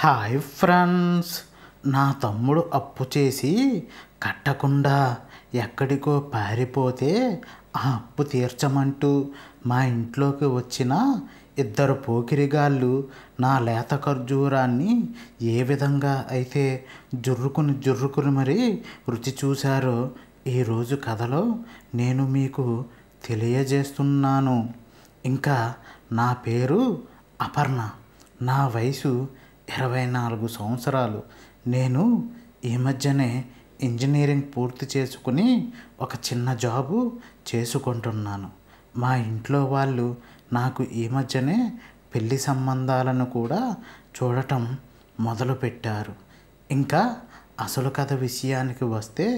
Hi friends, నా తమ్ముడు అప్పు చేసి కట్టకుండా ఎక్కడికో పారిపోతే ఆ అప్పు తీర్చమంటూ మా ఇంట్లోకి వచ్చిన ఇద్దరు పోకిరిగాళ్ళు నా లేత ఖర్జూరాన్ని ఏ విధంగా అయితే జుర్రుకుని మరీ రుచి చూశారో ఈరోజు కథలో నేను మీకు తెలియజేస్తున్నాను. ఇంకా నా పేరు అపర్ణ, నా వయసు 24 సంవత్సరాలు. నేను ఈ మధ్యనే ఇంజనీరింగ్ పూర్తి చేసుకుని ఒక చిన్న జాబు చేసుకుంటున్నాను. మా ఇంట్లో వాళ్ళు నాకు ఈ మధ్యనే పెళ్లి సంబంధాలను కూడా చూడటం మొదలుపెట్టారు. ఇంకా అసలు కథ విషయానికి వస్తే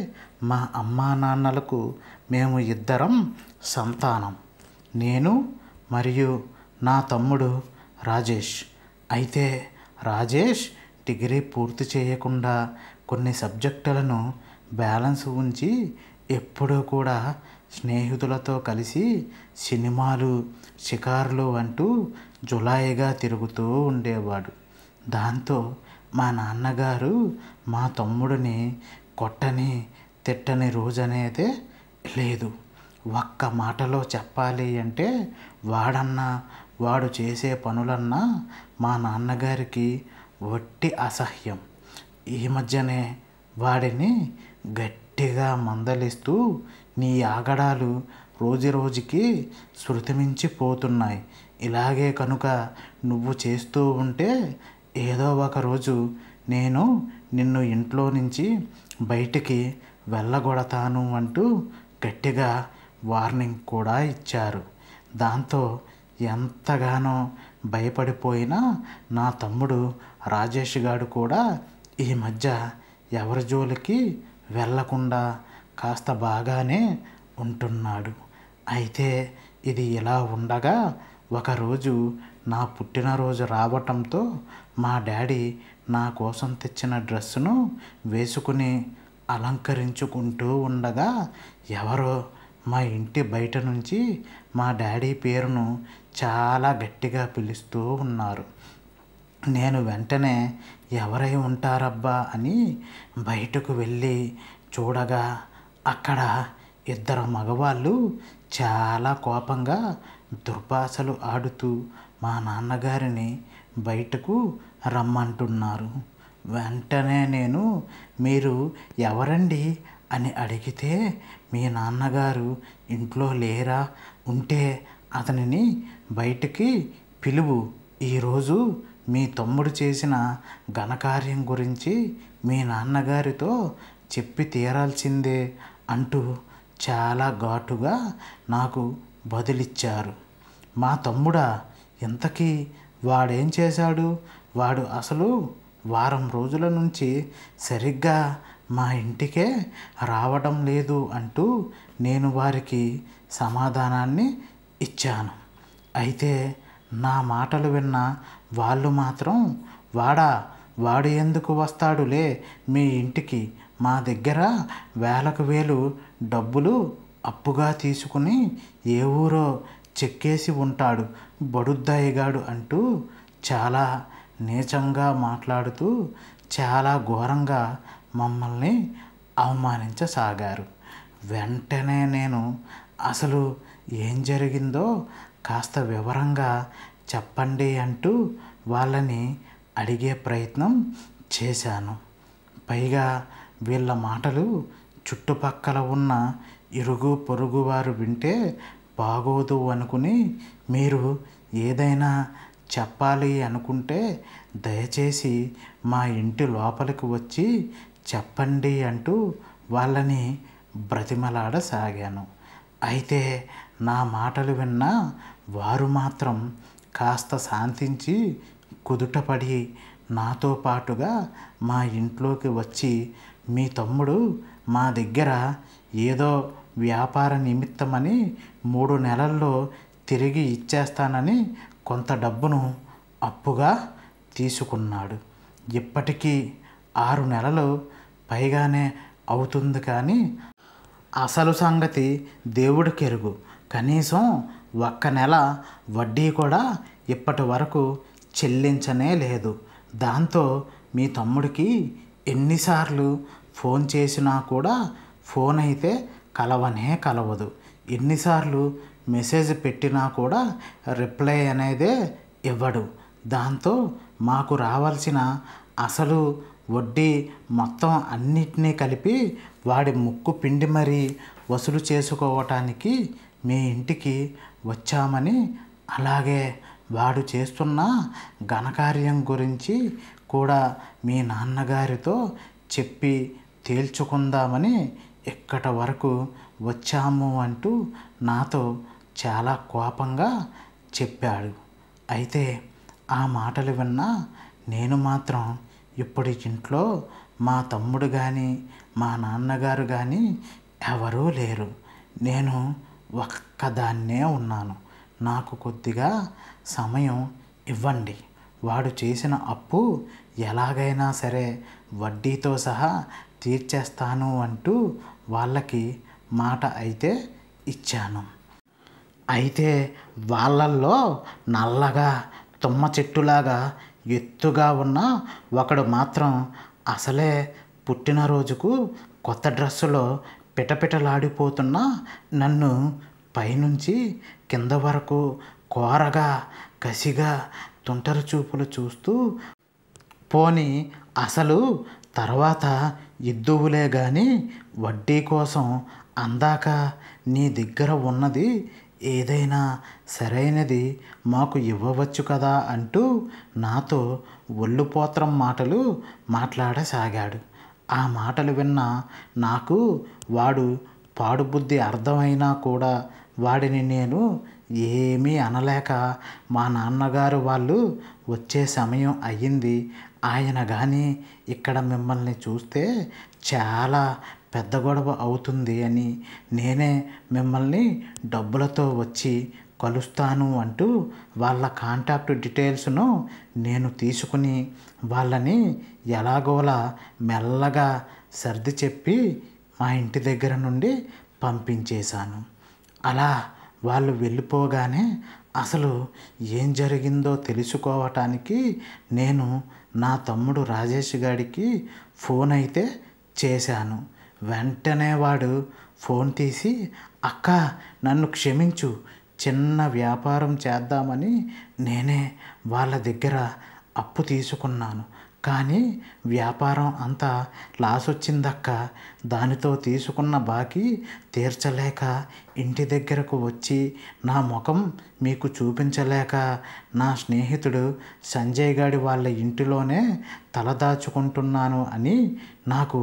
మా అమ్మా నాన్నలకు మేము ఇద్దరం సంతానం, నేను మరియు నా తమ్ముడు రాజేష్. అయితే రాజేష్ డిగ్రీ పూర్తి చేయకుండా కొన్ని సబ్జెక్టులను బ్యాలెన్స్ ఉంచి ఎప్పుడూ కూడా స్నేహితులతో కలిసి సినిమాలు, షికారులు అంటూ జులాయిగా తిరుగుతూ ఉండేవాడు. దాంతో మా నాన్నగారు మా తమ్ముడిని కొట్టని తిట్టని రోజనేదే లేదు. ఒక్క మాటలో చెప్పాలి అంటే వాడు చేసే పనులన్నా మా నాన్నగారికి వట్టి అసహ్యం. ఈ మధ్యనే వాడిని గట్టిగా మందలిస్తూ, నీ ఆగడాలు రోజుకి శృతిమించిపోతున్నాయి. ఇలాగే కనుక నువ్వు చేస్తూ ఉంటే ఏదో ఒక రోజు నేను నిన్ను ఇంట్లో నుంచి బయటికి వెళ్ళగొడతాను అంటూ గట్టిగా వార్నింగ్ కూడా ఇచ్చారు. దాంతో ఎంతగానో భయపడిపోయిన నా తమ్ముడు రాజేష్ గారు కూడా ఈ మధ్య ఎవరి జోలికి వెళ్ళకుండా కాస్త బాగానే ఉంటున్నాడు. అయితే ఇది ఇలా ఉండగా ఒకరోజు నా పుట్టినరోజు రావటంతో మా డాడీ నా కోసం తెచ్చిన డ్రెస్సును వేసుకుని అలంకరించుకుంటూ ఉండగా ఎవరో మా ఇంటి బయట నుంచి మా డాడీ పేరును చాలా గట్టిగా పిలుస్తూ ఉన్నారు. నేను వెంటనే ఎవరై ఉంటారబ్బా అని బయటకు వెళ్ళి చూడగా అక్కడ ఇద్దరు మగవాళ్ళు చాలా కోపంగా దుర్భాషలు ఆడుతూ మా నాన్నగారిని బయటకు రమ్మంటున్నారు. వెంటనే నేను, మీరు ఎవరండి అని అడిగితే, మీ నాన్నగారు ఇంట్లో లేరా, ఉంటే అతనిని బయటికి పిలువు, ఈరోజు మీ తమ్ముడు చేసిన ఘనకార్యం గురించి మీ నాన్నగారితో చెప్పి తీరాల్సిందే అంటూ చాలా ఘాటుగా నాకు బదులిచ్చారు. మా తమ్ముడా, ఇంతకీ వాడేం చేశాడు? వాడు అసలు వారం రోజుల నుంచి సరిగ్గా మా ఇంటికే రావడం లేదు అంటూ నేను వారికి సమాధానాన్ని ఇచ్చాను. అయితే నా మాటలు విన్న వాళ్ళు మాత్రం, వాడు ఎందుకు వస్తాడులే మీ ఇంటికి, మా దగ్గర వేలకు వేలు డబ్బులు అప్పుగా తీసుకుని ఏ ఊరో చెక్కేసి ఉంటాడు బడుద్దాయిగాడు అంటూ చాలా నీచంగా మాట్లాడుతూ చాలా ఘోరంగా మమ్మల్ని అవమానించసాగారు. వెంటనే నేను అసలు ఏం జరిగిందో కాస్త వివరంగా చెప్పండి అంటూ వాళ్ళని అడిగే ప్రయత్నం చేశాను. పైగా వీళ్ళ మాటలు చుట్టుపక్కల ఉన్న ఇరుగు పొరుగు వారు వింటే బాగోదు అనుకుని, మీరు ఏదైనా చెప్పాలి అనుకుంటే దయచేసి మా ఇంటి లోపలికి వచ్చి చెప్పండి అంటూ వాళ్ళని బ్రతిమలాడసాగాను. అయితే నా మాటలు విన్న వారు మాత్రం కాస్త శాంతించి కుదుటపడి నాతో పాటుగా మా ఇంట్లోకి వచ్చి, మీ తమ్ముడు మా దగ్గర ఏదో వ్యాపార నిమిత్తమని 3 నెలల్లో తిరిగి ఇచ్చేస్తానని కొంత డబ్బును అప్పుగా తీసుకున్నాడు. ఇప్పటికీ 6 నెలలు పైగానే అవుతుంది, కానీ అసలు సంగతి దేవుడికెరుగు. కనీసం 1 నెల వడ్డీ కూడా ఇప్పటి వరకు చెల్లించనే లేదు. దాంతో మీ తమ్ముడికి ఎన్నిసార్లు ఫోన్ చేసినా కూడా ఫోన్ అయితే కలవనే కలవదు. ఎన్నిసార్లు మెసేజ్ పెట్టినా కూడా రిప్లై అనేదే ఇవ్వడు. దాంతో మాకు రావాల్సిన అసలు వడ్డీ మొత్తం అన్నిటినీ కలిపి వాడి ముక్కు పిండి మరీ వసూలు చేసుకోవటానికి మీ ఇంటికి వచ్చామని, అలాగే వాడు చేస్తున్న ఘనకార్యం గురించి కూడా మీ నాన్నగారితో చెప్పి తేల్చుకుందామని ఇక్కడి వరకు వచ్చాము అంటూ నాతో చాలా కోపంగా చెప్పాడు. అయితే ఆ మాటలు విన్నా నేను మాత్రం ఇప్పుడు ఇంట్లో మా తమ్ముడు కానీ మా నాన్నగారు కానీ ఎవరూ లేరు. నేను ఒక్కదాన్నే ఉన్నాను. నాకు కొద్దిగా సమయం ఇవ్వండి. వాడు చేసిన అప్పు ఎలాగైనా సరే వడ్డీతో సహా తీర్చేస్తాను అంటూ వాళ్ళకి మాట అయితే ఇచ్చాను. అయితే వాళ్ళల్లో నల్లగా తుమ్మ చెట్టులాగా ఎత్తుగా ఉన్న ఒకడు మాత్రం అసలే పుట్టినరోజుకు కొత్త డ్రెస్సులో పిటపిటలాడిపోతున్న నన్ను పైనుంచి కింద వరకు కోరగా కసిగా తుంటరి చూపులు చూస్తూ, పోనీ అసలు తర్వాత ఇద్దువులే కానీ వడ్డీ కోసం అందాక నీ దగ్గర ఉన్నది ఏదైనా సరైనది మాకు ఇవ్వవచ్చు కదా అంటూ నాతో ఒళ్ళుపోత్రం మాటలు మాట్లాడసాగాడు. ఆ మాటలు విన్న నాకు వాడు పాడుబుద్ధి అర్థమైనా కూడా వాడిని నేను ఏమీ అనలేక, మా నాన్నగారు వాళ్ళు వచ్చే సమయం అయ్యింది, ఆయన కానీ ఇక్కడ మిమ్మల్ని చూస్తే చాలా పెద్ద గొడవ అవుతుంది అని నేనే మిమ్మల్ని డబ్బులతో వచ్చి కలుస్తాను అంటూ వాళ్ళ కాంటాక్ట్ డీటెయిల్స్ను నేను తీసుకుని వాళ్ళని ఎలాగోలా మెల్లగా సర్ది చెప్పి మా ఇంటి దగ్గర నుండి పంపించేశాను. అలా వాళ్ళు వెళ్ళిపోగానే అసలు ఏం జరిగిందో తెలుసుకోవటానికి నేను నా తమ్ముడు రాజేష్ గారికి ఫోన్ అయితే చేశాను. వెంటనే వాడు ఫోన్ తీసి, అక్క నన్ను క్షమించు, చిన్న వ్యాపారం చేద్దామని నేనే వాళ్ళ దగ్గర అప్పు తీసుకున్నాను, కానీ వ్యాపారం అంతా లాస్ వచ్చిందక్క, దానితో తీసుకున్న బాకీ తీర్చలేక ఇంటి దగ్గరకు వచ్చి నా ముఖం మీకు చూపించలేక నా స్నేహితుడు సంజయ్ గాడి వాళ్ళ ఇంటిలోనే తలదాచుకుంటున్నాను అని నాకు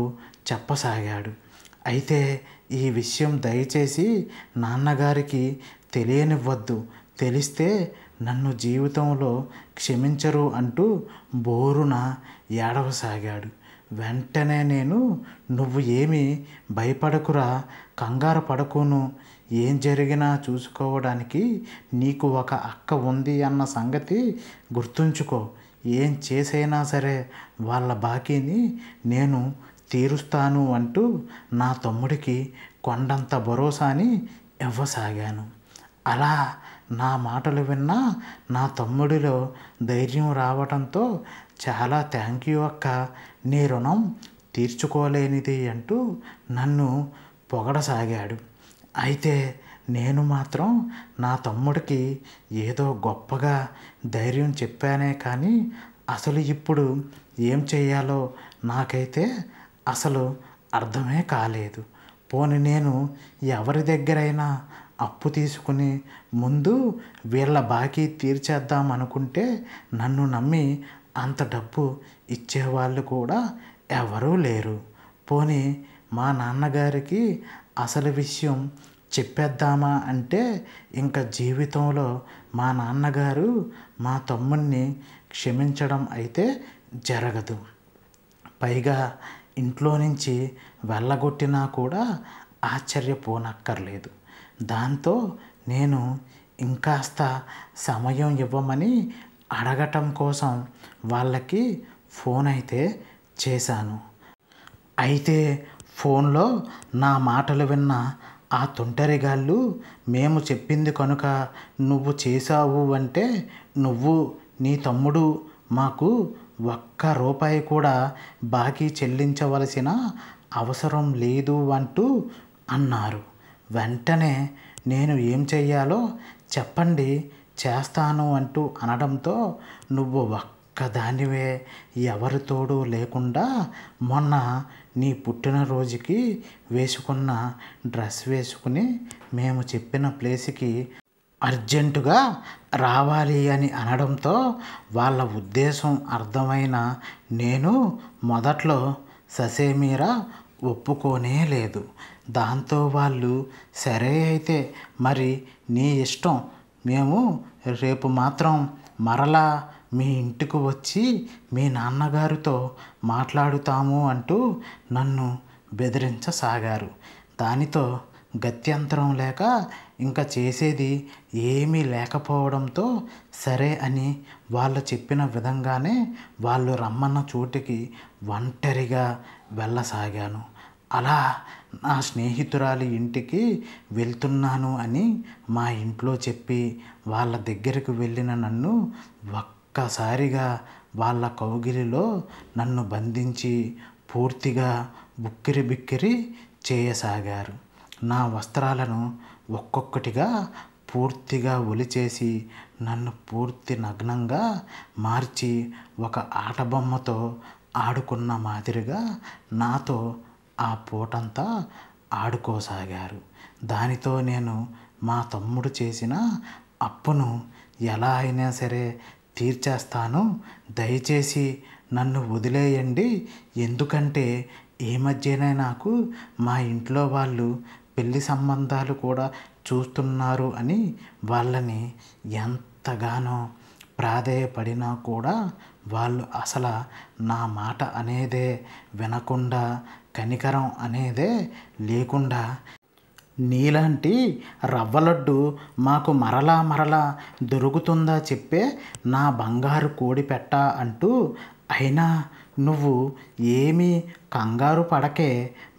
చెప్పసాగాడు. అయితే ఈ విషయం దయచేసి నాన్నగారికి తెలియనివ్వద్దు, తెలిస్తే నన్ను జీవితంలో క్షమించరు అంటూ బోరున ఏడవసాగాడు. వెంటనే నేను, నువ్వు ఏమీ భయపడకురా, కంగారు పడకును, ఏం జరిగినా చూసుకోవడానికి నీకు ఒక అక్క ఉంది అన్న సంగతి గుర్తుంచుకో, ఏం చేసైనా సరే వాళ్ళ బాకీని నేను తీరుస్తాను అంటూ నా తమ్ముడికి కొండంత భరోసాని ఇవ్వసాగాను. అలా నా మాటలు విన్నా నా తమ్ముడిలో ధైర్యం రావడంతో, చాలా థ్యాంక్ యూ అక్క, నీ రుణం తీర్చుకోలేనిది అంటూ నన్ను పొగడసాగాడు. అయితే నేను మాత్రం నా తమ్ముడికి ఏదో గొప్పగా ధైర్యం చెప్పానే కానీ అసలు ఇప్పుడు ఏం చేయాలో నాకైతే అసలు అర్థమే కాలేదు. పోనీ నేను ఎవరి దగ్గరైనా అప్పు తీసుకుని ముందు వీళ్ళ బాకీ తీర్చేద్దాం అనుకుంటే నన్ను నమ్మి అంత డబ్బు ఇచ్చేవాళ్ళు కూడా ఎవరూ లేరు. పోనీ మా నాన్నగారికి అసలు విషయం చెప్పేద్దామా అంటే ఇంకా జీవితంలో మా నాన్నగారు మా తమ్ముడిని క్షమించడం అయితే జరగదు. పైగా ఇంట్లో నుంచి వెళ్ళగొట్టినా కూడా ఆశ్చర్యపోనక్కర్లేదు. దాంతో నేను ఇంకాస్త సమయం ఇవ్వమని అడగటం కోసం వాళ్ళకి ఫోన్ అయితే చేశాను. అయితే ఫోన్లో నా మాటలు విన్న ఆ తుంటరిగాళ్ళు, మేము చెప్పింది కనుక నువ్వు చేశావు అంటే నువ్వు నీ తమ్ముడు మాకు ఒక్క రూపాయి కూడా బాకీ చెల్లించవలసిన అవసరం లేదు అంటూ అన్నారు. వెంటనే నేను ఏం చెయ్యాలో చెప్పండి, చేస్తాను అంటూ అనడంతో, నువ్వు ఒక్కదానివే, ఎవరి తోడు లేకుండా మొన్న నీ పుట్టినరోజుకి వేసుకున్న డ్రెస్ వేసుకుని మేము చెప్పిన ప్లేస్కి అర్జెంటుగా రావాలి అని అనడంతో వాళ్ళ ఉద్దేశం అర్థమైన నేను మొదట్లో ససేమిరా ఒప్పుకోనే లేదు. దాంతో వాళ్ళు, సరే అయితే మరి నీ ఇష్టం, మేము రేపు మాత్రం మరలా మీ ఇంటికి వచ్చి మీ నాన్నగారితో మాట్లాడుతాము అంటూ నన్ను బెదిరించసాగారు. దానితో గత్యంతరం లేక ఇంకా చేసేది ఏమీ లేకపోవడంతో సరే అని వాళ్ళు చెప్పిన విధంగానే వాళ్ళు రమ్మన్న చోటికి ఒంటరిగా వెళ్ళసాగాను. అలా నా స్నేహితురాలి ఇంటికి వెళ్తున్నాను అని మా ఇంట్లో చెప్పి వాళ్ళ దగ్గరికి వెళ్ళిన నన్ను ఒక్కసారిగా వాళ్ళ కౌగిలిలో నన్ను బంధించి పూర్తిగా ఉక్కిరి బిక్కిరి చేయసాగారు. నా వస్త్రాలను ఒక్కొక్కటిగా పూర్తిగా ఒలిచేసి నన్ను పూర్తి నగ్నంగా మార్చి ఒక ఆటబొమ్మతో ఆడుకున్న మాదిరిగా నాతో ఆ పూటంతా ఆడుకోసాగారు. దానితో నేను మా తమ్ముడు చేసిన అప్పును ఎలా అయినా సరే తీర్చేస్తాను, దయచేసి నన్ను వదిలేయండి, ఎందుకంటే ఈ మధ్యనే నాకు మా ఇంట్లో వాళ్ళు పెళ్లి సంబంధాలు కూడా చూస్తున్నారు అని వాళ్ళని ఎంతగానో ప్రాధేయపడినా కూడా వాళ్ళు అసలు నా మాట అనేదే వినకుండా, కనికరం అనేదే లేకుండా, నీలాంటి రవ్వలడ్డు మాకు మరలా దొరుకుతుందా చెప్పే నా బంగారు కోడిపెట్ట అంటూ, అయినా నువ్వు ఏమీ కంగారు పడకే,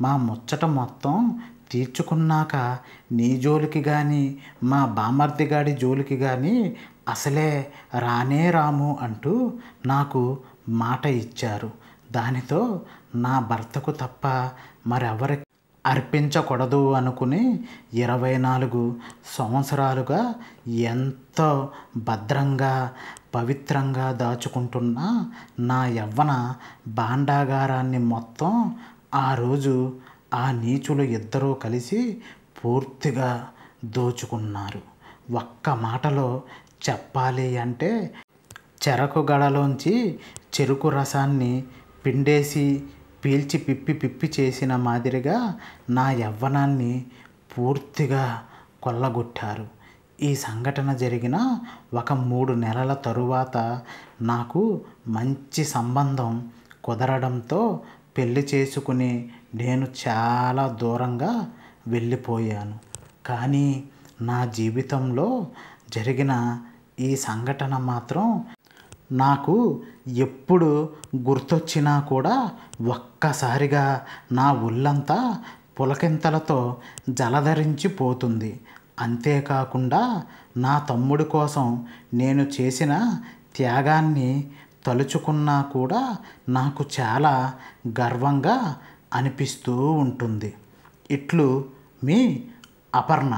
మా ముచ్చట మొత్తం తీర్చుకున్నాక నీ జోలికి కానీ మా బామర్దిగాడి జోలికి కానీ అసలే రానే రాము అంటూ నాకు మాట ఇచ్చారు. దానితో నా భర్తకు తప్ప మరెవరికి అర్పించకూడదు అనుకుని 24 సంవత్సరాలుగా ఎంతో భద్రంగా పవిత్రంగా దాచుకుంటున్న నా యవ్వన భాండాగారాన్ని మొత్తం ఆ రోజు ఆ నీచులు ఇద్దరూ కలిసి పూర్తిగా దోచుకున్నారు. ఒక్క మాటలో చెప్పాలి అంటే చెరకు గడలోంచి చెరుకు రసాన్ని పిండేసి పీల్చి పిప్పి చేసిన మాదిరిగా నా యవ్వనాన్ని పూర్తిగా కొల్లగొట్టారు. ఈ సంఘటన జరిగిన ఒక 3 నెలల తరువాత నాకు మంచి సంబంధం కుదరడంతో పెళ్లి చేసుకుని నేను చాలా దూరంగా వెళ్ళిపోయాను. కానీ నా జీవితంలో జరిగిన ఈ సంఘటన మాత్రం నాకు ఎప్పుడు గుర్తొచ్చినా కూడా ఒక్కసారిగా నా ఒళ్ళంతా పులకింతలతో జలధరించిపోతుంది. అంతేకాకుండా నా తమ్ముడి కోసం నేను చేసిన త్యాగాన్ని తలుచుకున్నా కూడా నాకు చాలా గర్వంగా అనిపిస్తూ ఉంటుంది. ఇట్లు మీ అపర్ణ.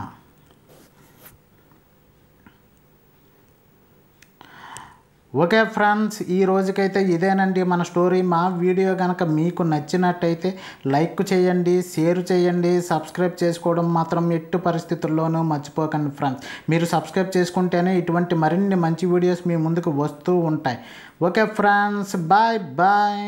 ఓకే ఫ్రెండ్స్, ఈ రోజుకైతే ఇదేనండి మన స్టోరీ. మా వీడియో కనుక మీకు నచ్చినట్టయితే లైక్ చేయండి, షేర్ చేయండి, సబ్స్క్రైబ్ చేసుకోవడం మాత్రం ఎట్టి పరిస్థితుల్లోనూ మర్చిపోకండి ఫ్రెండ్స్. మీరు సబ్స్క్రైబ్ చేసుకుంటేనే ఇటువంటి మరిన్ని మంచి వీడియోస్ మీ ముందుకు వస్తూ ఉంటాయి. Okay friends, bye bye.